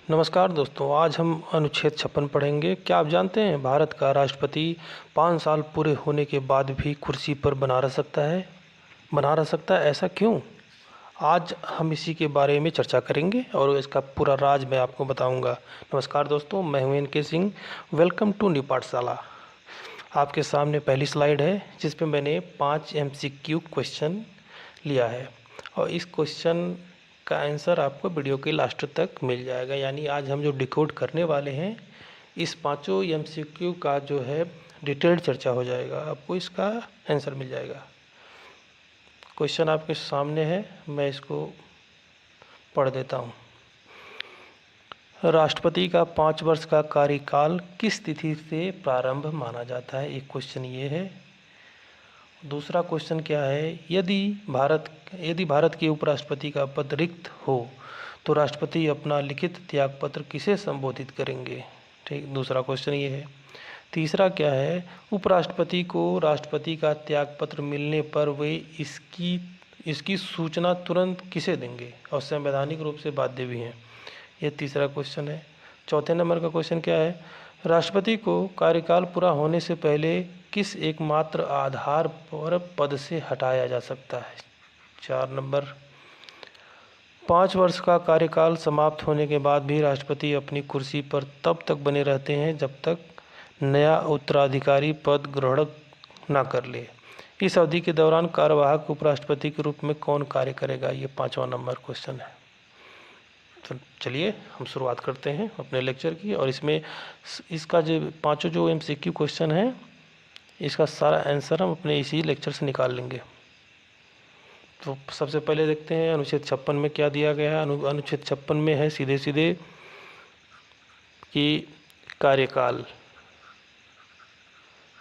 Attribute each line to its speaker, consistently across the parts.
Speaker 1: नमस्कार दोस्तों, आज हम अनुच्छेद 56 पढ़ेंगे। क्या आप जानते हैं भारत का राष्ट्रपति 5 साल पूरे होने के बाद भी कुर्सी पर बना रह सकता है, ऐसा क्यों? आज हम इसी के बारे में चर्चा करेंगे और इसका पूरा राज मैं आपको बताऊंगा। नमस्कार दोस्तों, मैं हूं एन के सिंह। वेलकम टू न्यू पाठशाला। आपके सामने पहली स्लाइड है जिस पे मैंने 5 MCQ क्वेश्चन लिया है और इस क्वेश्चन का आंसर आपको वीडियो के लास्ट तक मिल जाएगा। यानी आज हम जो डिकोड करने वाले हैं, इस 5 MCQ का जो है डिटेल्ड चर्चा हो जाएगा, आपको इसका आंसर मिल जाएगा। क्वेश्चन आपके सामने है, मैं इसको पढ़ देता हूँ। राष्ट्रपति का 5 वर्ष का कार्यकाल किस तिथि से प्रारंभ माना जाता है? एक क्वेश्चन ये है। दूसरा क्वेश्चन क्या है, यदि भारत के उपराष्ट्रपति का पद रिक्त हो तो राष्ट्रपति अपना लिखित त्यागपत्र किसे संबोधित करेंगे? ठीक, दूसरा क्वेश्चन ये है। तीसरा क्या है, उपराष्ट्रपति को राष्ट्रपति का त्यागपत्र मिलने पर वे इसकी सूचना तुरंत किसे देंगे और संवैधानिक रूप से बाध्य भी हैं? ये तीसरा क्वेश्चन है। चौथे नंबर का क्वेश्चन क्या है, राष्ट्रपति को कार्यकाल पूरा होने से पहले किस एकमात्र आधार पर पद से हटाया जा सकता है? 4 नंबर। 5 वर्ष का कार्यकाल समाप्त होने के बाद भी राष्ट्रपति अपनी कुर्सी पर तब तक बने रहते हैं जब तक नया उत्तराधिकारी पद ग्रहण न कर ले। इस अवधि के दौरान कार्यवाहक उपराष्ट्रपति के रूप में कौन कार्य करेगा? ये 5वां नंबर क्वेश्चन है। तो चलिए हम शुरुआत करते हैं अपने लेक्चर की, और इसमें इसका जो 5 जो MCQ क्वेश्चन है, इसका सारा आंसर हम अपने इसी लेक्चर से निकाल लेंगे। तो सबसे पहले देखते हैं अनुच्छेद 56 में क्या दिया गया है। अनुच्छेद 56 में है सीधे सीधे कि कार्यकाल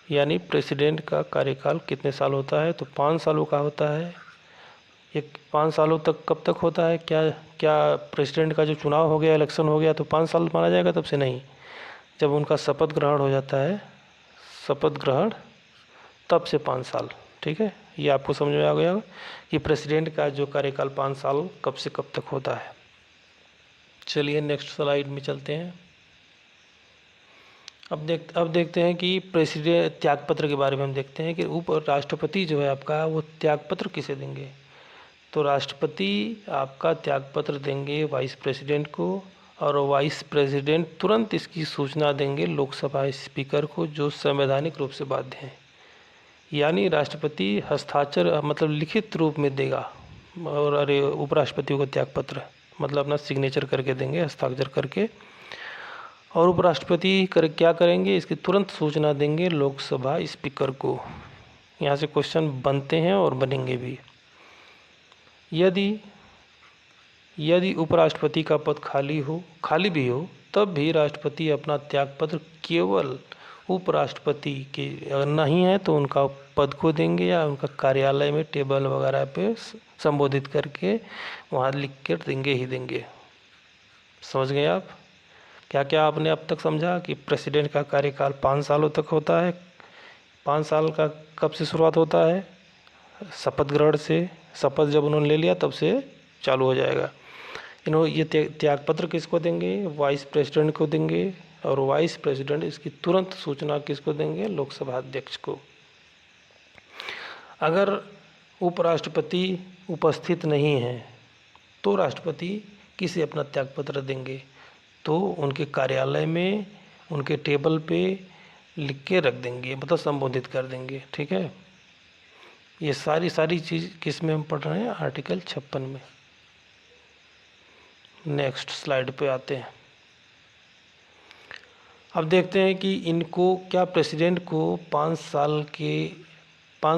Speaker 1: यानी प्रेसिडेंट का कार्यकाल कितने साल होता है? तो 5 सालों का होता है। ये 5 सालों तक कब तक होता है? क्या प्रेसिडेंट का जो चुनाव हो गया, इलेक्शन हो गया तो 5 साल माना जाएगा? तब से नहीं, जब उनका शपथ ग्रहण हो जाता है, शपथ ग्रहण, तब से 5 साल। ठीक है, ये आपको समझ में आ गया कि प्रेसिडेंट का जो कार्यकाल 5 साल कब से कब तक होता है। चलिए नेक्स्ट स्लाइड में चलते हैं। अब देखते हैं कि प्रेसिडेंट त्यागपत्र के बारे में हम देखते हैं कि उप राष्ट्रपति जो है आपका, वो त्यागपत्र किसे देंगे? तो राष्ट्रपति आपका त्यागपत्र देंगे वाइस प्रेसिडेंट को, और वाइस प्रेसिडेंट तुरंत इसकी सूचना देंगे लोकसभा स्पीकर को, जो संवैधानिक रूप से बाध्य हैं। यानी राष्ट्रपति हस्ताक्षर मतलब लिखित रूप में देगा, और उपराष्ट्रपति को त्यागपत्र मतलब अपना सिग्नेचर करके देंगे, हस्ताक्षर करके, और उपराष्ट्रपति क्या करेंगे, इसकी तुरंत सूचना देंगे लोकसभा स्पीकर को। यहाँ से क्वेश्चन बनते हैं और बनेंगे भी। यदि उपराष्ट्रपति का पद खाली भी हो, तब भी राष्ट्रपति अपना त्यागपत्र केवल उपराष्ट्रपति के, अगर नहीं है तो उनका पद को देंगे या उनका कार्यालय में टेबल वगैरह पे संबोधित करके वहाँ लिख कर देंगे। समझ गए आप? क्या क्या आपने अब तक समझा कि प्रेसिडेंट का कार्यकाल 5 सालों तक होता है। 5 साल का कब से शुरुआत होता है? शपथ ग्रहण से। शपथ जब उन्होंने ले लिया तब से चालू हो जाएगा। ये त्यागपत्र किसको देंगे? वाइस प्रेसिडेंट को देंगे, और वाइस प्रेसिडेंट इसकी तुरंत सूचना किसको देंगे? लोकसभा अध्यक्ष को। अगर उपराष्ट्रपति उपस्थित नहीं है तो राष्ट्रपति किसे अपना त्यागपत्र देंगे? तो उनके कार्यालय में, उनके टेबल पे लिख के रख देंगे, मतलब संबोधित कर देंगे। ठीक है, ये सारी चीज़ किस में हम पढ़ रहे हैं? आर्टिकल 56 में। नेक्स्ट स्लाइड पे आते हैं। अब देखते हैं कि इनको क्या प्रेसिडेंट को 5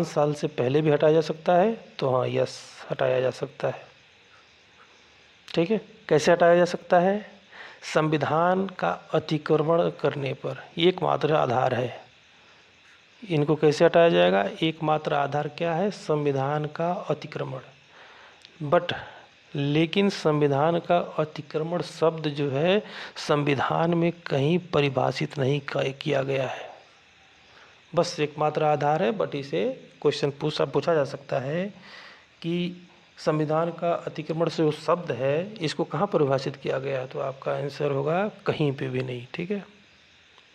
Speaker 1: साल से पहले भी हटाया जा सकता है? तो हाँ, यस, हटाया जा सकता है। ठीक है, कैसे हटाया जा सकता है? संविधान का अतिक्रमण करने पर एकमात्र आधार है। इनको कैसे हटाया जाएगा? एकमात्र आधार क्या है? संविधान का अतिक्रमण। लेकिन संविधान का अतिक्रमण शब्द जो है संविधान में कहीं परिभाषित नहीं किया गया है। बस एकमात्र आधार है, बट इसे क्वेश्चन पूछा जा सकता है कि संविधान का अतिक्रमण से जो शब्द है इसको कहाँ परिभाषित किया गया है, तो आपका आंसर होगा कहीं पे भी नहीं। ठीक है,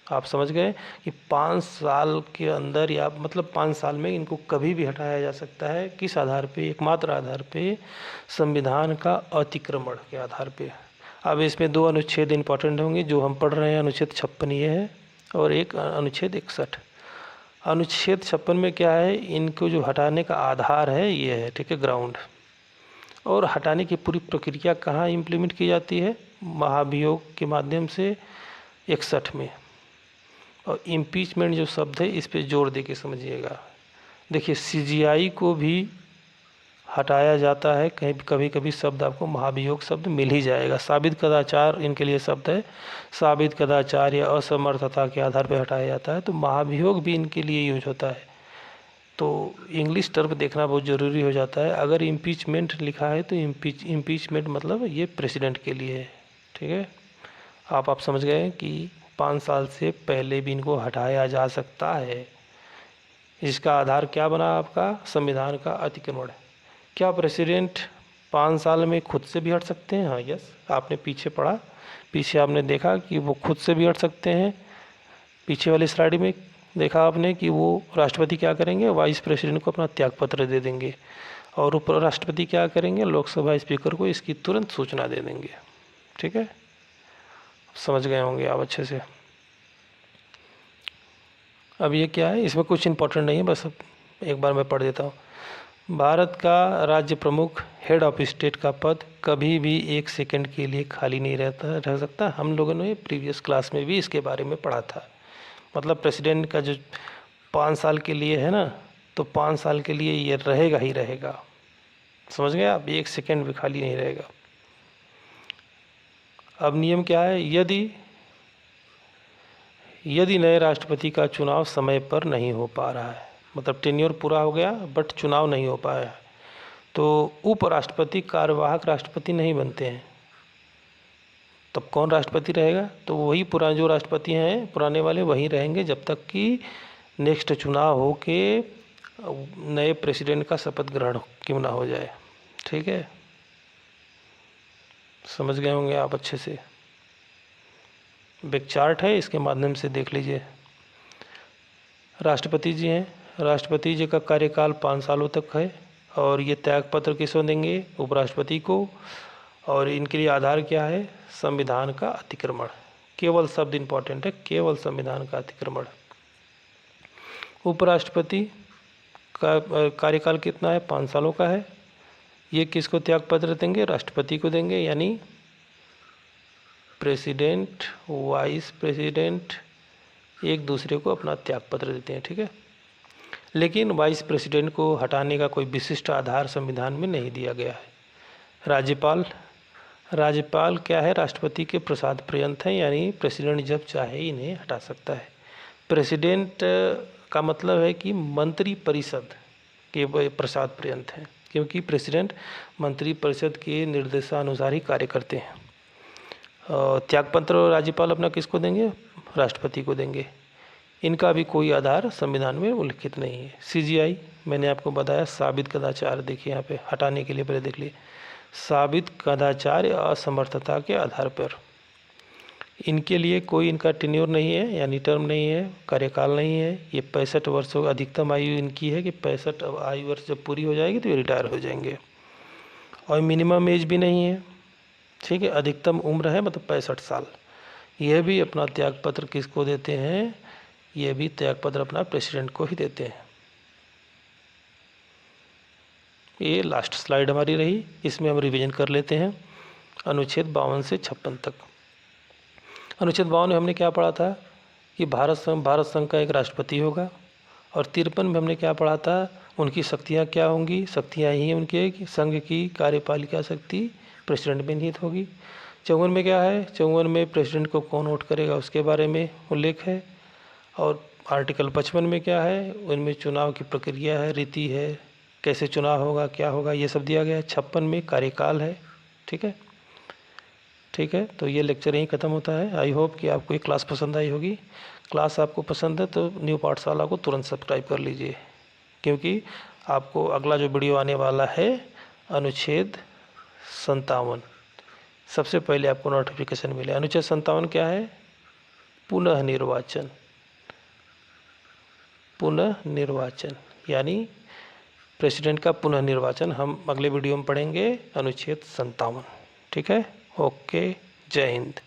Speaker 1: आप समझ गए कि 5 साल के अंदर या मतलब 5 साल में इनको कभी भी हटाया जा सकता है। किस आधार पे? एकमात्र आधार पे, संविधान का अतिक्रमण के आधार पे। अब इसमें 2 अनुच्छेद इंपॉर्टेंट होंगे जो हम पढ़ रहे हैं। अनुच्छेद 56 ये है और एक अनुच्छेद 61। अनुच्छेद 56 में क्या है, इनको जो हटाने का आधार है ये है, ठीक है, ग्राउंड। और हटाने की पूरी प्रक्रिया कहाँ इम्प्लीमेंट की जाती है? महाभियोग के माध्यम से 61 में। और इम्पीचमेंट जो शब्द है इस पे जोर दे के समझिएगा। देखिए सीजीआई को भी हटाया जाता है, कहीं कभी कभी शब्द आपको महाभियोग शब्द मिल ही जाएगा। साबित कदाचार इनके लिए शब्द है, साबित कदाचार या असमर्थता के आधार पर हटाया जाता है, तो महाभियोग भी इनके लिए यूज होता है। तो इंग्लिश टर्म देखना बहुत ज़रूरी हो जाता है। अगर इम्पीचमेंट लिखा है तो इम्पीचमेंट मतलब ये प्रेसिडेंट के लिए है। ठीक है, आप समझ गए कि 5 साल से पहले भी इनको हटाया जा सकता है। इसका आधार क्या बना आपका? संविधान का अतिक्रमण। क्या प्रेसिडेंट 5 साल में खुद से भी हट सकते हैं? हाँ, यस। आपने पीछे पढ़ा, पीछे आपने देखा कि वो खुद से भी हट सकते हैं। पीछे वाली स्लाइड में देखा आपने कि वो राष्ट्रपति क्या करेंगे? वाइस प्रेसिडेंट को अपना त्यागपत्र दे देंगे और उप राष्ट्रपति क्या करेंगे? लोकसभा स्पीकर को इसकी तुरंत सूचना दे देंगे। ठीक है, समझ गए होंगे आप अच्छे से। अब ये क्या है, इसमें कुछ इंपॉर्टेंट नहीं है, बस एक बार मैं पढ़ देता हूँ। भारत का राज्य प्रमुख, हेड ऑफ स्टेट का पद कभी भी 1 सेकंड के लिए खाली नहीं रह सकता। हम लोगों ने प्रीवियस क्लास में भी इसके बारे में पढ़ा था। मतलब प्रेसिडेंट का जो 5 साल के लिए है ना, तो 5 साल के लिए ये रहेगा ही रहेगा। समझ गए आप? 1 सेकंड भी खाली नहीं रहेगा। अब नियम क्या है? यदि नए राष्ट्रपति का चुनाव समय पर नहीं हो पा रहा है, मतलब टेन्योर पूरा हो गया बट चुनाव नहीं हो पाया है, तो उपराष्ट्रपति कार्यवाहक राष्ट्रपति नहीं बनते हैं। तब कौन राष्ट्रपति रहेगा? तो वही पुराने जो राष्ट्रपति हैं पुराने वाले वही रहेंगे जब तक कि नेक्स्ट चुनाव हो के नए प्रेसिडेंट का शपथ ग्रहण क्यों ना हो जाए। ठीक है, समझ गए होंगे आप अच्छे से। बिग चार्ट है, इसके माध्यम से देख लीजिए। राष्ट्रपति जी हैं, राष्ट्रपति जी का कार्यकाल 5 सालों तक है और ये त्यागपत्र किसको देंगे? उपराष्ट्रपति को। और इनके लिए आधार क्या है? संविधान का अतिक्रमण। केवल शब्द इंपॉर्टेंट है, केवल संविधान का अतिक्रमण। उपराष्ट्रपति का कार्यकाल कितना है? 5 सालों का है। ये किसको त्यागपत्र देंगे? राष्ट्रपति को देंगे, यानी प्रेसिडेंट वाइस प्रेसिडेंट एक दूसरे को अपना त्यागपत्र देते हैं। ठीक है, लेकिन वाइस प्रेसिडेंट को हटाने का कोई विशिष्ट आधार संविधान में नहीं दिया गया है। राज्यपाल क्या है? राष्ट्रपति के प्रसाद पर्यंत हैं, यानी प्रेसिडेंट जब चाहे इन्हें हटा सकता है। प्रेसिडेंट का मतलब है कि मंत्री परिषद के प्रसाद पर्यंत हैं, क्योंकि प्रेसिडेंट मंत्री परिषद के निर्देशानुसार ही कार्य करते हैं। त्यागपत्र राज्यपाल अपना किसको देंगे? राष्ट्रपति को देंगे। इनका भी कोई आधार संविधान में उल्लिखित नहीं है। सीजीआई मैंने आपको बताया, साबित कदाचार। देखिए यहाँ पे हटाने के लिए पहले देख लिए, साबित कदाचार या असमर्थता के आधार पर इनके लिए कोई इनका टेन्योर नहीं है, यानी टर्म नहीं है, कार्यकाल नहीं है। ये 65 वर्षों अधिकतम आयु इनकी है कि 65 आयु वर्ष जब पूरी हो जाएगी तो ये रिटायर हो जाएंगे। और मिनिमम एज भी नहीं है। ठीक है, अधिकतम उम्र है मतलब 65 साल। यह भी अपना त्यागपत्र किसको देते हैं? ये भी त्यागपत्र अपना प्रेसिडेंट को ही देते हैं। ये लास्ट स्लाइड हमारी रही, इसमें हम रिवीजन कर लेते हैं अनुच्छेद 52 से 56 तक। अनुच्छेद 52 में हमने क्या पढ़ा था कि भारत संघ का एक राष्ट्रपति होगा। और 53 में हमने क्या पढ़ा था? उनकी शक्तियाँ क्या होंगी? शक्तियाँ ही उनके कि संघ की कार्यपालिका शक्ति प्रेसिडेंट में निहित होगी। 54 में क्या है? 54 में प्रेसिडेंट को कौन वोट करेगा उसके बारे में उल्लेख है। और आर्टिकल 55 में क्या है? उनमें चुनाव की प्रक्रिया है, रीति है, कैसे चुनाव होगा, क्या होगा, ये सब दिया गया है। 56 में कार्यकाल है। ठीक है, ठीक है, तो ये लेक्चर यहीं ख़त्म होता है। आई होप कि आपको ये क्लास पसंद आई होगी। क्लास आपको पसंद है तो न्यू पाठशाला को तुरंत सब्सक्राइब कर लीजिए, क्योंकि आपको अगला जो वीडियो आने वाला है अनुच्छेद 57। सबसे पहले आपको नोटिफिकेशन मिले। अनुच्छेद 57 क्या है? पुनः निर्वाचन। पुनः निर्वाचन यानी प्रेसिडेंट का पुनः निर्वाचन हम अगले वीडियो में पढ़ेंगे, अनुच्छेद 57। ठीक है, ओके, जय हिंद।